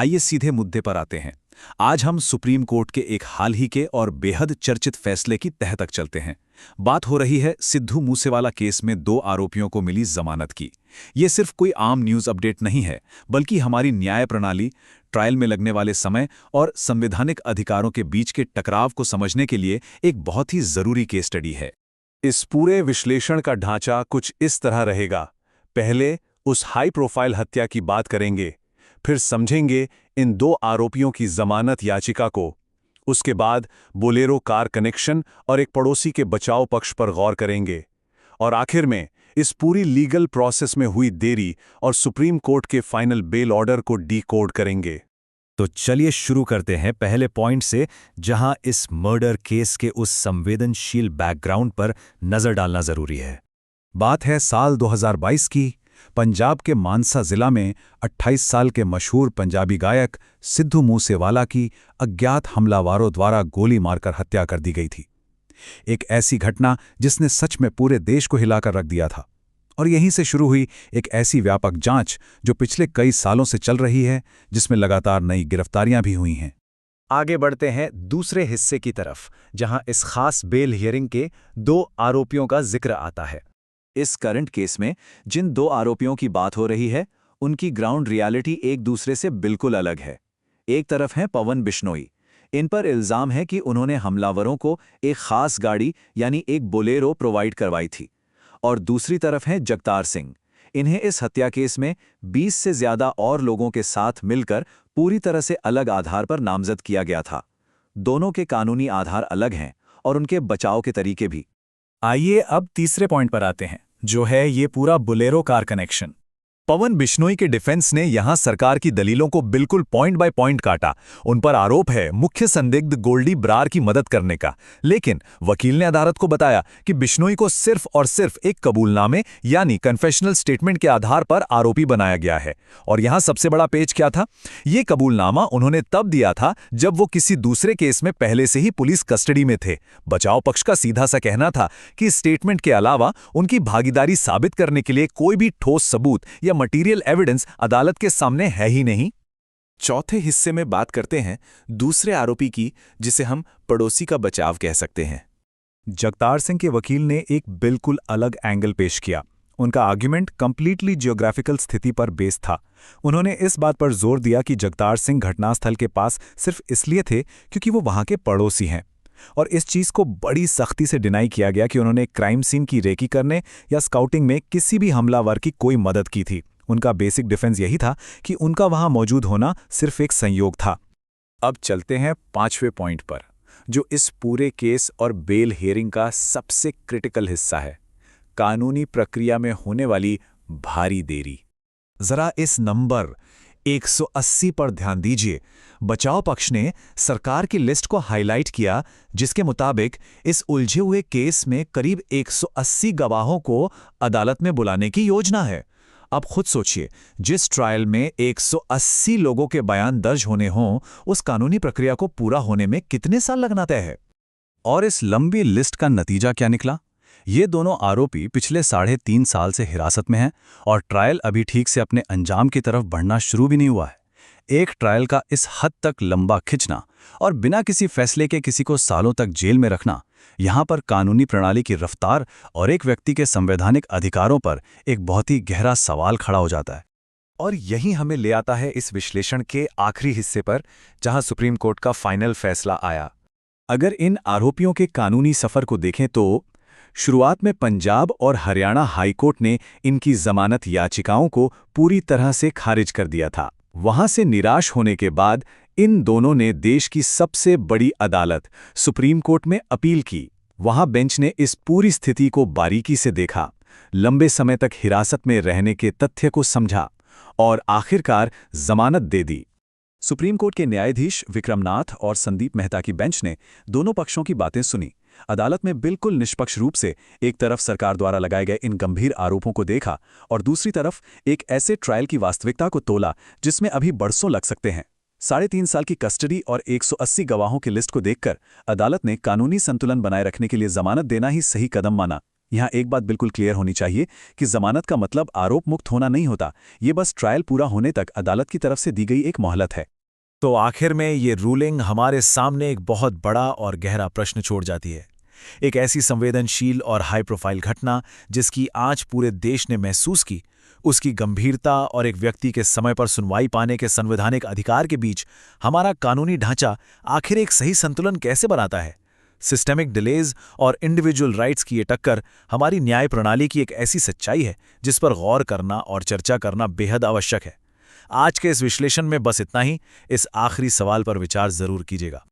आइए सीधे मुद्दे पर आते हैं। आज हम सुप्रीम कोर्ट के एक हाल ही के और बेहद चर्चित फैसले की तह तक चलते हैं। बात हो रही है सिद्धू मूसेवाला केस में 2 आरोपियों को मिली जमानत की। ये सिर्फ कोई आम न्यूज़ अपडेट नहीं है, बल्कि हमारी न्याय प्रणाली, ट्रायल में लगने वाले समय और संवैधानिक अधिकारों के बीच के टकराव को समझने के लिए एक बहुत ही जरूरी केस स्टडी है। इस पूरे विश्लेषण का ढांचा कुछ इस तरह रहेगा। पहले उस हाई प्रोफाइल हत्या की बात करेंगे, फिर समझेंगे इन 2 आरोपियों की जमानत याचिका को। उसके बाद बोलेरो कार कनेक्शन और एक पड़ोसी के बचाव पक्ष पर गौर करेंगे। और आखिर में इस पूरी लीगल प्रोसेस में हुई देरी और सुप्रीम कोर्ट के फाइनल बेल ऑर्डर को डीकोड करेंगे। तो चलिए शुरू करते हैं पहले पॉइंट से, जहां इस मर्डर केस के उस संवेदनशील बैकग्राउंड पर नजर डालना जरूरी है। बात है साल 2022 की। पंजाब के मानसा जिला में 28 साल के मशहूर पंजाबी गायक सिद्धू मूसेवाला की अज्ञात हमलावरों द्वारा गोली मारकर हत्या कर दी गई थी। एक ऐसी घटना जिसने सच में पूरे देश को हिलाकर रख दिया था। और यहीं से शुरू हुई एक ऐसी व्यापक जांच जो पिछले कई सालों से चल रही है, जिसमें लगातार नई गिरफ्तारियां भी हुई हैं। आगे बढ़ते हैं दूसरे हिस्से की तरफ, जहां इस खास बेल हियरिंग के 2 आरोपियों का जिक्र आता है। इस करंट केस में जिन 2 आरोपियों की बात हो रही है, उनकी ग्राउंड रियलिटी एक दूसरे से बिल्कुल अलग है। एक तरफ है पवन बिश्नोई। इन पर इल्जाम है कि उन्होंने हमलावरों को एक खास गाड़ी यानी एक बोलेरो प्रोवाइड करवाई थी। और दूसरी तरफ है जगतार सिंह। इन्हें इस हत्या केस में 20 से ज्यादा और लोगों के साथ मिलकर पूरी तरह से अलग आधार पर नामजद किया गया था। दोनों के कानूनी आधार अलग हैं और उनके बचाव के तरीके भी। आइए अब तीसरे पॉइंट पर आते हैं, जो है ये पूरा बोलेरो कार कनेक्शन। पवन बिश्नोई के डिफेंस ने यहां सरकार की दलीलों को बिल्कुल पॉइंट बाय पॉइंट काटा। उन पर आरोप है मुख्य संदिग्ध गोल्डी ब्रार की मदद करने का, लेकिन वकील ने अदालत को बताया कि बिश्नोई को सिर्फ और सिर्फ एक कबूलनामे यानी कन्फेशनल स्टेटमेंट के आधार पर आरोपी बनाया गया है। और यहां सबसे बड़ा पेच क्या था? ये कबूलनामा उन्होंने तब दिया था जब वो किसी दूसरे केस में पहले से ही पुलिस कस्टडी में थे। बचाव पक्ष का सीधा सा कहना था कि स्टेटमेंट के अलावा उनकी भागीदारी साबित करने के लिए कोई भी ठोस सबूत या मटीरियल एविडेंस अदालत के सामने है ही नहीं। चौथे हिस्से में बात करते हैं दूसरे आरोपी की, जिसे हम पड़ोसी का बचाव कह सकते हैं। जगतार सिंह के वकील ने एक बिल्कुल अलग एंगल पेश किया। उनका आर्ग्यूमेंट कंप्लीटली जियोग्राफिकल स्थिति पर बेस था। उन्होंने इस बात पर जोर दिया कि जगतार सिंह घटनास्थल के पास सिर्फ इसलिए थे क्योंकि वो वहां के पड़ोसी हैं। और इस चीज को बड़ी सख्ती से डिनाई किया गया कि उन्होंने क्राइम सीन की रेकी करने या स्काउटिंग में किसी भी हमलावर की कोई मदद की थी। उनका बेसिक डिफेंस यही था कि उनका वहां मौजूद होना सिर्फ एक संयोग था। अब चलते हैं 5वें पॉइंट पर, जो इस पूरे केस और बेल हियरिंग का सबसे क्रिटिकल हिस्सा है, कानूनी प्रक्रिया में होने वाली भारी देरी। जरा इस नंबर 180 पर ध्यान दीजिए। बचाव पक्ष ने सरकार की लिस्ट को हाईलाइट किया, जिसके मुताबिक इस उलझे हुए केस में करीब 180 गवाहों को अदालत में बुलाने की योजना है। अब खुद सोचिए, जिस ट्रायल में 180 लोगों के बयान दर्ज होने हों, उस कानूनी प्रक्रिया को पूरा होने में कितने साल लगना तय है। और इस लंबी लिस्ट का नतीजा क्या निकला? ये दोनों आरोपी पिछले 3.5 साल से हिरासत में हैं और ट्रायल अभी ठीक से अपने अंजाम की तरफ बढ़ना शुरू भी नहीं हुआ है। एक ट्रायल का इस हद तक लंबा खिंचना और बिना किसी फैसले के किसी को सालों तक जेल में रखना, यहाँ पर कानूनी प्रणाली की रफ्तार और एक व्यक्ति के संवैधानिक अधिकारों पर एक बहुत ही गहरा सवाल खड़ा हो जाता है। और यही हमें ले आता है इस विश्लेषण के आखिरी हिस्से पर, जहां सुप्रीम कोर्ट का फाइनल फैसला आया। अगर इन आरोपियों के कानूनी सफर को देखें तो शुरुआत में पंजाब और हरियाणा हाईकोर्ट ने इनकी जमानत याचिकाओं को पूरी तरह से खारिज कर दिया था। वहां से निराश होने के बाद इन दोनों ने देश की सबसे बड़ी अदालत सुप्रीम कोर्ट में अपील की। वहां बेंच ने इस पूरी स्थिति को बारीकी से देखा, लंबे समय तक हिरासत में रहने के तथ्य को समझा और आखिरकार जमानत दे दी। सुप्रीम कोर्ट के न्यायाधीश विक्रमनाथ और संदीप मेहता की बेंच ने दोनों पक्षों की बातें सुनी। अदालत में बिल्कुल निष्पक्ष रूप से एक तरफ सरकार द्वारा लगाए गए इन गंभीर आरोपों को देखा और दूसरी तरफ एक ऐसे ट्रायल की वास्तविकता को तोला जिसमें अभी बरसों लग सकते हैं। 3.5 साल की कस्टडी और 180 गवाहों की लिस्ट को देखकर अदालत ने कानूनी संतुलन बनाए रखने के लिए जमानत देना ही सही कदम माना। यहाँ एक बात बिल्कुल क्लियर होनी चाहिए कि जमानत का मतलब आरोप मुक्त होना नहीं होता, ये बस ट्रायल पूरा होने तक अदालत की तरफ से दी गई एक मोहलत है। तो आखिर में ये रूलिंग हमारे सामने एक बहुत बड़ा और गहरा प्रश्न छोड़ जाती है। एक ऐसी संवेदनशील और हाई प्रोफाइल घटना जिसकी आज पूरे देश ने महसूस की, उसकी गंभीरता और एक व्यक्ति के समय पर सुनवाई पाने के संवैधानिक अधिकार के बीच हमारा कानूनी ढांचा आखिर एक सही संतुलन कैसे बनाता है। सिस्टेमिक डिलेज और इंडिविजुअल राइट्स की ये टक्कर हमारी न्याय प्रणाली की एक ऐसी सच्चाई है जिस पर गौर करना और चर्चा करना बेहद आवश्यक है। आज के इस विश्लेषण में बस इतना ही। इस आखिरी सवाल पर विचार जरूर कीजिएगा।